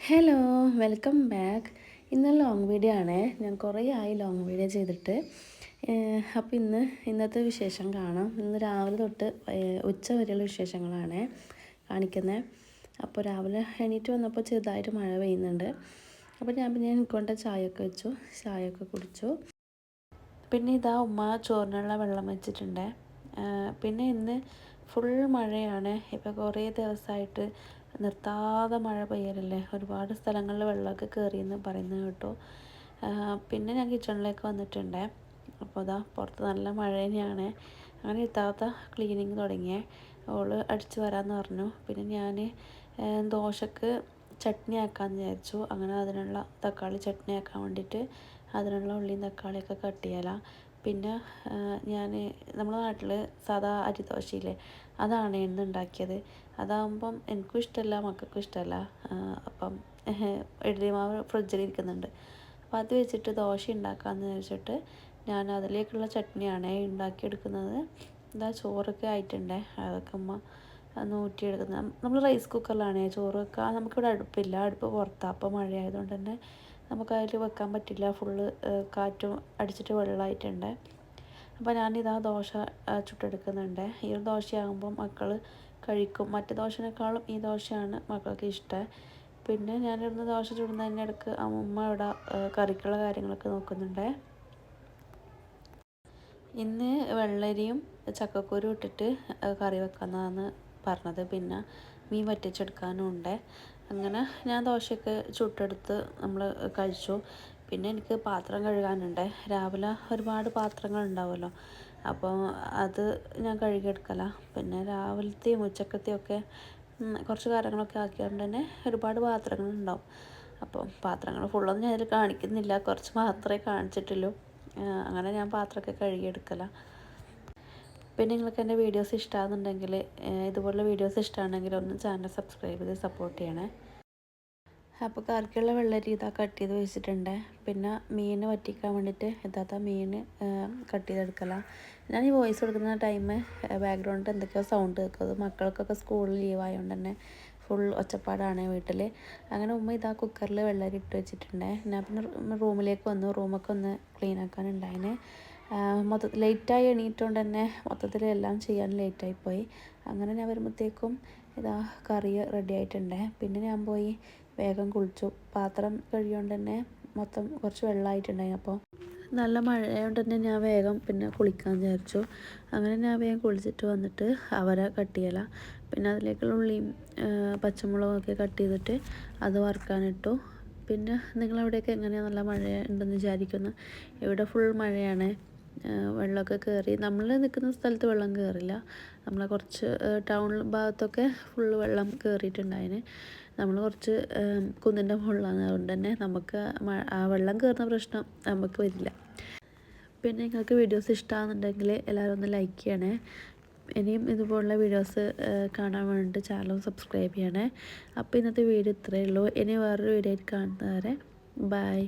Hello, welcome back. ഇന്ന് long video ആണ്. ഞാൻ കുറേ ആയി ലോങ് വീഡിയോ ചെയ്തിട്ട്. അപ്പോൾ ഇന്നത്തെ വിശേഷം കാണാം. ഇന്ന് രാവിലെ തൊട്ട് ഉച്ച വരെയുള്ള വിശേഷങ്ങളാണ് കാണിക്കുന്നത്. അപ്പോൾ രാവിലെ എണീറ്റ് വന്നപ്പോൾ ചെറുതായിട്ട് മഴ പെയ്യുന്നുണ്ട്. അപ്പോൾ ഞാൻ കൊണ്ട് ചായയൊക്കെ വെച്ചു, ചായയൊക്കെ കുടിച്ചു. പിന്നെ ഇതാ ഉമ്മ ചോറിനുള്ള വെള്ളം വെച്ചിട്ടുണ്ട്. പിന്നെ ഇന്ന് ഫുൾ മഴയാണ്. ഇപ്പോൾ കുറേ ദിവസമായിട്ട് നിർത്താതെ മഴ പെയ്യലല്ലേ. ഒരുപാട് സ്ഥലങ്ങളിൽ വെള്ളമൊക്കെ കയറിയെന്ന് പറയുന്നത് കേട്ടു. പിന്നെ ഞാൻ കിച്ചണിലേക്ക് വന്നിട്ടുണ്ട്. അപ്പോൾ അതാ പുറത്ത് നല്ല മഴ തന്നെയാണ്. അങ്ങനെ ഇത്താത്ത ക്ലീനിങ് തുടങ്ങിയേ. ഓള് അടിച്ച് വരാമെന്ന് പറഞ്ഞു. പിന്നെ ഞാൻ ദോശക്ക് ചട്നി ആക്കാമെന്ന് വിചാരിച്ചു. അങ്ങനെ അതിനുള്ള തക്കാളി ചട്നി ആക്കാൻ വേണ്ടിയിട്ട് അതിനുള്ള ഉള്ളിയും തക്കാളിയൊക്കെ കട്ട് ചെയ്യലാണ്. പിന്നെ ഞാൻ നമ്മുടെ നാട്ടിൽ സാധാ അരിദോശയില്ലേ, അതാണ് ഇന്ന് ഉണ്ടാക്കിയത്. അതാകുമ്പം എനിക്കും ഇഷ്ടമല്ല, മക്കൾക്കും ഇഷ്ടമല്ല. അപ്പം ഇഡ്ഡലി മാവ് ഫ്രിഡ്ജിലിരിക്കുന്നുണ്ട്. അപ്പോൾ അത് വെച്ചിട്ട് ദോശ ഉണ്ടാക്കാമെന്ന് വെച്ചിട്ട് ഞാൻ അതിലേക്കുള്ള ചട്നിയാണ് ഉണ്ടാക്കിയെടുക്കുന്നത്. എന്താ ചോറൊക്കെ ആയിട്ടുണ്ട്. അതൊക്കെ ഉമ്മ ഊറ്റിയെടുക്കുന്നത്. നമ്മൾ റൈസ് കുക്കറിലാണ് ചോറ് വെക്കുക. നമുക്കിവിടെ അടുപ്പില്ല, അടുപ്പ് പുറത്താണ്. അപ്പോൾ മഴയായതുകൊണ്ട് തന്നെ നമുക്കതിൽ വെക്കാൻ പറ്റില്ല. ഫുള്ള് കാറ്റും അടിച്ചിട്ട് വെള്ളമായിട്ടുണ്ട്. അപ്പോൾ ഞാനിതാ ദോശ ചുട്ടെടുക്കുന്നുണ്ട്. ഈ ഒരു ദോശയാകുമ്പോൾ മക്കൾ കഴിക്കും. മറ്റ് ദോശനേക്കാളും ഈ ദോശയാണ് മക്കൾക്ക് ഇഷ്ടം. പിന്നെ ഞാനിവിടുന്ന് ദോശ ചുടുന്നതിൻ്റെ ഇടയ്ക്ക് അമ്മ ഇവിടെ കറിക്കുള്ള കാര്യങ്ങളൊക്കെ നോക്കുന്നുണ്ട്. ഇന്ന് വെള്ളരിയും ചക്കക്കുരു ഇട്ടിട്ട് കറി വെക്കാമെന്നാണ് പറഞ്ഞത്. പിന്നെ മീൻ വറ്റിച്ചെടുക്കാനും ഉണ്ട്. അങ്ങനെ ഞാൻ ദോശയൊക്കെ ചുട്ടെടുത്ത് നമ്മൾ കഴിച്ചു. പിന്നെ എനിക്ക് പാത്രം കഴുകാനുണ്ട്. രാവിലെ ഒരുപാട് പാത്രങ്ങൾ ഉണ്ടാവുമല്ലോ, അപ്പോൾ അത് ഞാൻ കഴുകിയെടുക്കലാണ്. പിന്നെ രാവിലത്തെയും ഉച്ചക്കത്തെയും ഒക്കെ കുറച്ച് കാര്യങ്ങളൊക്കെ ആക്കിയതുകൊണ്ട് തന്നെ ഒരുപാട് പാത്രങ്ങളുണ്ടാവും. അപ്പോൾ പാത്രങ്ങൾ ഫുള്ളൊന്നും ഞാനതിൽ കാണിക്കുന്നില്ല, കുറച്ച് മാത്രമേ കാണിച്ചിട്ടുള്ളൂ. അങ്ങനെ ഞാൻ പാത്രമൊക്കെ കഴുകിയെടുക്കലാണ്. പിന്നെ നിങ്ങൾക്ക് എൻ്റെ വീഡിയോസ് ഇഷ്ടമാകുന്നുണ്ടെങ്കിൽ, ഇതുപോലുള്ള വീഡിയോസ് ഇഷ്ടമാണെങ്കിൽ ഒന്ന് ചാനൽ സബ്സ്ക്രൈബ് ചെയ്ത് സപ്പോർട്ട് ചെയ്യണേ. അപ്പോൾ കറിക്കുള്ള വെള്ളരി ഇതാ കട്ട് ചെയ്ത് വെച്ചിട്ടുണ്ട്. പിന്നെ മീൻ വറ്റിക്കാൻ വേണ്ടിയിട്ട് ഇതാത്ത മീൻ കട്ട് ചെയ്തെടുക്കലാണ്. ഞാൻ ഈ വോയിസ് കൊടുക്കുന്ന ടൈം ബാക്ക്ഗ്രൗണ്ടിൽ എന്തൊക്കെയോ സൗണ്ട് കേൾക്കും. മക്കൾക്കൊക്കെ സ്കൂളിൽ ലീവായതുകൊണ്ട് തന്നെ ഫുൾ ഒച്ചപ്പാടാണ് വീട്ടിൽ. അങ്ങനെ ഉമ്മ ഇതാ കുക്കറിൽ വെള്ളരി ഇട്ട് വെച്ചിട്ടുണ്ട്. ഞാൻ പിന്നെ റൂമിലേക്ക് വന്നു. റൂമൊക്കെ ഒന്ന് ക്ലീൻ ആക്കാനുണ്ടായിന്. ലേറ്റായി എണീറ്റുകൊണ്ട് തന്നെ മൊത്തത്തിൽ എല്ലാം ചെയ്യാൻ ലേറ്റായിപ്പോയി. അങ്ങനെ ഞാൻ വരുമ്പോഴത്തേക്കും ഇതാ കറി റെഡി ആയിട്ടുണ്ട്. പിന്നെ ഞാൻ പോയി വേഗം കുളിച്ചു. പാത്രം കഴുകിയോണ്ട് തന്നെ മൊത്തം കുറച്ച് വെള്ളമായിട്ടുണ്ടായി. അപ്പോൾ നല്ല മഴയായതുകൊണ്ട് തന്നെ ഞാൻ വേഗം പിന്നെ കുളിക്കാമെന്ന് വിചാരിച്ചു. അങ്ങനെ ഞാൻ വേഗം കുളിച്ചിട്ട് വന്നിട്ട് അവരെ കട്ട് ചെയ്യലാണ്. പിന്നെ അതിലേക്കുള്ള ഉള്ളിയും പച്ചമുളകൊക്കെ കട്ട് ചെയ്തിട്ട് അത് വറുക്കാനിട്ടു. പിന്നെ നിങ്ങളവിടെയൊക്കെ എങ്ങനെയാണ്? നല്ല മഴ ഉണ്ടെന്ന് വിചാരിക്കുന്നു. ഇവിടെ ഫുൾ മഴയാണ്. വെള്ളമൊക്കെ കയറി. നമ്മൾ നിൽക്കുന്ന സ്ഥലത്ത് വെള്ളം കയറില്ല. നമ്മളെ കുറച്ച് ടൗൺ ഭാഗത്തൊക്കെ ഫുള്ള് വെള്ളം കയറിയിട്ടുണ്ടായിന്. നമ്മൾ കുറച്ച് കുന്നിൻ്റെ മുകളിലാണ്, അതുകൊണ്ട് തന്നെ നമുക്ക് ആ വെള്ളം കയറുന്ന പ്രശ്നം നമുക്ക് വരില്ല. പിന്നെ നിങ്ങൾക്ക് വീഡിയോസ് ഇഷ്ടമാകുന്നുണ്ടെങ്കിൽ എല്ലാവരും ഒന്ന് ലൈക്ക് ചെയ്യണേ. ഇനിയും ഇതുപോലുള്ള വീഡിയോസ് കാണാൻ വേണ്ടിയിട്ട് ചാനൽ സബ്സ്ക്രൈബ് ചെയ്യണേ. അപ്പോൾ ഇന്നത്തെ വീഡിയോ ഇത്രയേ ഉള്ളൂ. ഇനി വേറൊരു വീഡിയോ ആയിട്ട് കാണുന്നവരെ ബൈ.